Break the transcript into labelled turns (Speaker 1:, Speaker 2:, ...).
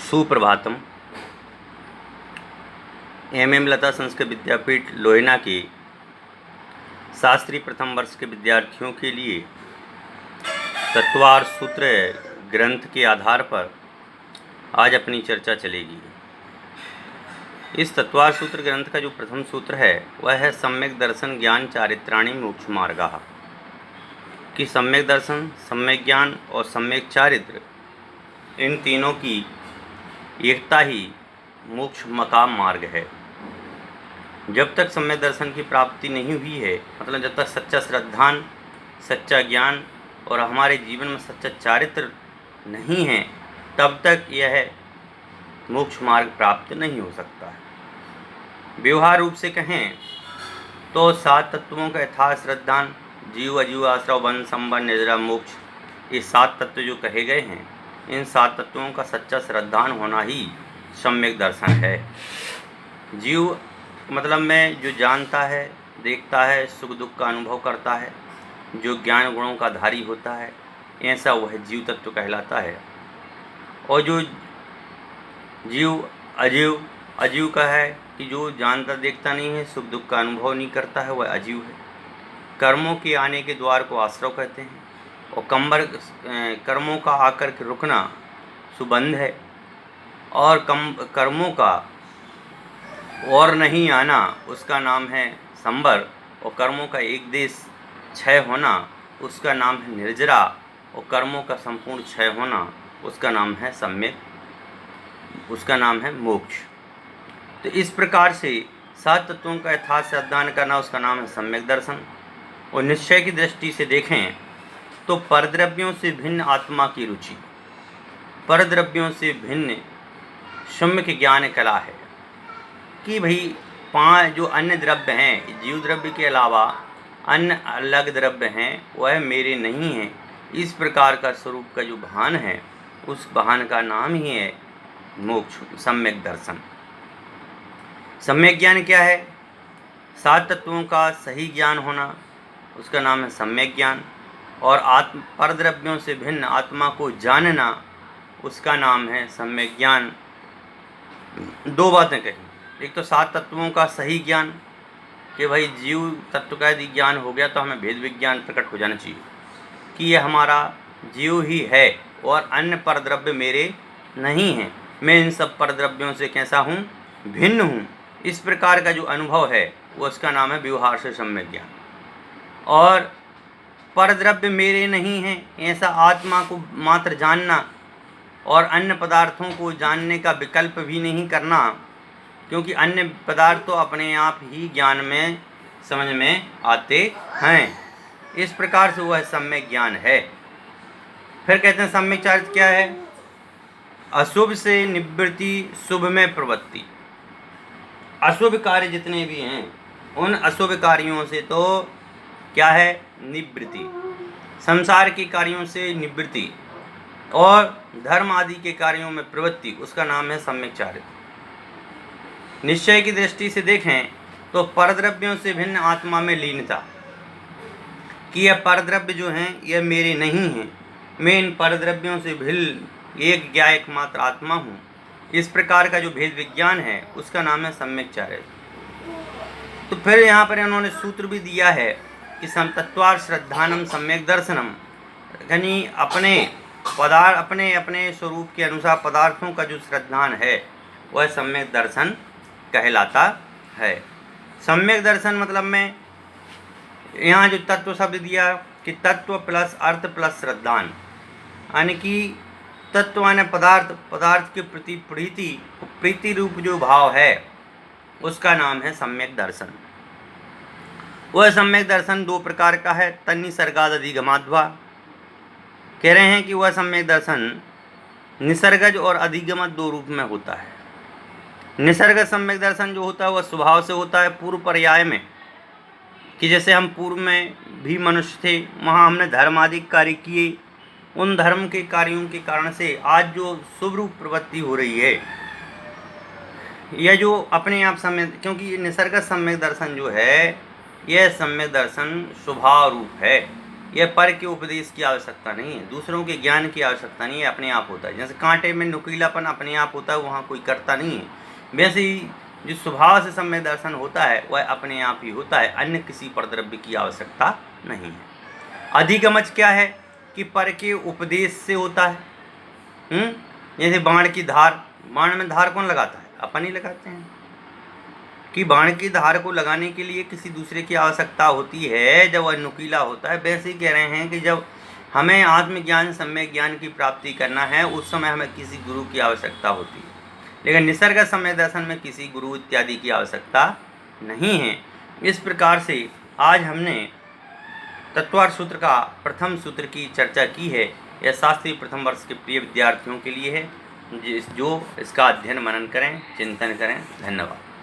Speaker 1: Suprabhatam. M लता संस्कृत विद्यापीठ लोहिना के शास्त्री प्रथम वर्ष के विद्यार्थियों के लिए तत्वार सूत्र ग्रंथ के आधार पर आज अपनी चर्चा चलेगी। इस तत्वार सूत्र ग्रंथ का जो प्रथम सूत्र है वह है सम्यक दर्शन ज्ञान चारित्राणि मोक्ष मार्गाः, कि सम्यक दर्शन, सम्यक ज्ञान और सम्यक चारित्र, इन तीनों की एकता ही मोक्ष मकाम मार्ग है। जब तक सम्यक दर्शन की प्राप्ति नहीं हुई है, मतलब जब तक सच्चा श्रद्धान, सच्चा ज्ञान और हमारे जीवन में सच्चा चारित्र नहीं है, तब तक यह मोक्ष मार्ग प्राप्त नहीं हो सकता है। व्यवहार रूप से कहें तो 7 तत्वों का यथार्थ श्रद्धान, जीव अजीव आश्रव वन संबंध निद्रा मोक्ष, ये 7 तत्व जो कहे गए हैं, इन 7 तत्वों का सच्चा श्रद्धान होना ही सम्यक दर्शन है। जीव मतलब में जो जानता है, देखता है, सुख दुख का अनुभव करता है, जो ज्ञान गुणों का धारी होता है, ऐसा वह जीव तत्व कहलाता है। और जो जीव अजीव का है कि जो जानता देखता नहीं है, सुख दुख का अनुभव नहीं करता है, वह अजीव है। कर्मों के आने के द्वार को आश्रव कहते हैं, और कर्मों का आकर के रुकना सुबंध है, और कर्मों का और नहीं आना उसका नाम है संबर, और कर्मों का एक देश क्षय होना उसका नाम है निर्जरा, और कर्मों का संपूर्ण क्षय होना उसका नाम है सम्यक, उसका नाम है मोक्ष। तो इस प्रकार से 7 तत्वों का यथार्थ श्रद्धान करना उसका नाम है सम्यक दर्शन। और निश्चय की दृष्टि से देखें तो परद्रव्यों से भिन्न आत्मा की रुचि, परद्रव्यों से भिन्न सम्यक ज्ञान कला है कि भाई 5 जो अन्य द्रव्य हैं, जीव द्रव्य के अलावा अन्य अलग द्रव्य हैं, वह मेरे नहीं हैं। इस प्रकार का स्वरूप का जो भान है, उस भान का नाम ही है मोक्ष, सम्यक दर्शन। सम्यक ज्ञान क्या है? 7 तत्वों का सही ज्ञान होना, उसका नाम है सम्यक ज्ञान। और परद्रव्यों से भिन्न आत्मा को जानना, उसका नाम है सम्यक ज्ञान। 2 बातें कही, एक तो 7 तत्वों का सही ज्ञान कि भाई जीव तत्व का यदि ज्ञान हो गया तो हमें भेद विज्ञान प्रकट हो जाना चाहिए कि यह हमारा जीव ही है और अन्य परद्रव्य मेरे नहीं हैं, मैं इन सब परद्रव्यों से कैसा हूँ? भिन्न हूँ। इस प्रकार का जो अनुभव है वो उसका नाम है व्यवहार से सम्यक ज्ञान। और परद्रव्य मेरे नहीं हैं ऐसा आत्मा को मात्र जानना, और अन्य पदार्थों को जानने का विकल्प भी नहीं करना, क्योंकि अन्य पदार्थ तो अपने आप ही ज्ञान में समझ में आते हैं। इस प्रकार से वह सम्यक ज्ञान है। फिर कहते हैं सम्यक चारित्र क्या है? अशुभ से निवृत्ति, शुभ में प्रवृत्ति। अशुभ कार्य जितने भी हैं, उन अशुभ कार्यों से तो क्या है? निवृत्ति, संसार के कार्यों से निवृत्ति, और धर्म आदि के कार्यों में प्रवृत्ति, उसका नाम है सम्यक चारित्र। निश्चय की दृष्टि से देखें तो परद्रव्यों से भिन्न आत्मा में लीनता, कि यह परद्रव्य जो हैं यह मेरे नहीं हैं, मैं इन परद्रव्यों से भिन्न एक या एकमात्र आत्मा हूँ। इस प्रकार का जो भेद विज्ञान है उसका नाम है सम्यक चारित्र। तो फिर यहाँ पर इन्होंने सूत्र भी दिया है कि तत्वार श्रद्धानम सम्यक दर्शनम, यानी अपने अपने स्वरूप के अनुसार पदार्थों का जो श्रद्धान है वह सम्यक दर्शन कहलाता है। सम्यक दर्शन मतलब में यहाँ जो तत्व शब्द दिया कि तत्व प्लस अर्थ प्लस श्रद्धान, यानी कि तत्व माने पदार्थ के प्रति प्रीति रूप जो भाव है उसका नाम है सम्यक दर्शन। वह सम्यक दर्शन 2 प्रकार का है, तन्निसर्गाद अधिगमाद्वा। कह रहे हैं कि वह सम्यक दर्शन निसर्गज और अधिगमत 2 रूप में होता है। निसर्ग सम्यक दर्शन जो होता है वह स्वभाव से होता है, पूर्व पर्याय में, कि जैसे हम पूर्व में भी मनुष्य थे, वहाँ हमने धर्म आदि कार्य किए, उन धर्म के कार्यों के कारण से आज जो शुभ रूप प्रवृत्ति हो रही है, यह जो अपने आप सम्यक, क्योंकि ये निसर्ग सम्यक दर्शन जो है यह सम्यक दर्शन स्वभाव रूप है, यह पर के उपदेश की आवश्यकता नहीं है, दूसरों के ज्ञान की आवश्यकता नहीं है, अपने आप होता है। जैसे कांटे में नुकीलापन अपने आप होता है, वहाँ कोई करता नहीं है, वैसे ही जो स्वभाव से सम्यक दर्शन होता है वह अपने आप ही होता है, अन्य किसी परद्रव्य की आवश्यकता नहीं है। अधिगमच क्या है कि पर के उपदेश से होता है। जैसे बाण की धार, बाण में धार कौन लगाता है? अपन ही लगाते हैं। कि बाण की धार को लगाने के लिए किसी दूसरे की आवश्यकता होती है जब वह नुकीला होता है। वैसे ही कह रहे हैं कि जब हमें आत्मज्ञान सम्यक ज्ञान की प्राप्ति करना है उस समय हमें किसी गुरु की आवश्यकता होती है, लेकिन निसर्ग सम्यक दर्शन में किसी गुरु इत्यादि की आवश्यकता नहीं है। इस प्रकार से आज हमने तत्वार्थ सूत्र का प्रथम सूत्र की चर्चा की है। यह शास्त्री प्रथम वर्ष के प्रिय विद्यार्थियों के लिए है जो इसका अध्ययन मनन करें, चिंतन करें। धन्यवाद।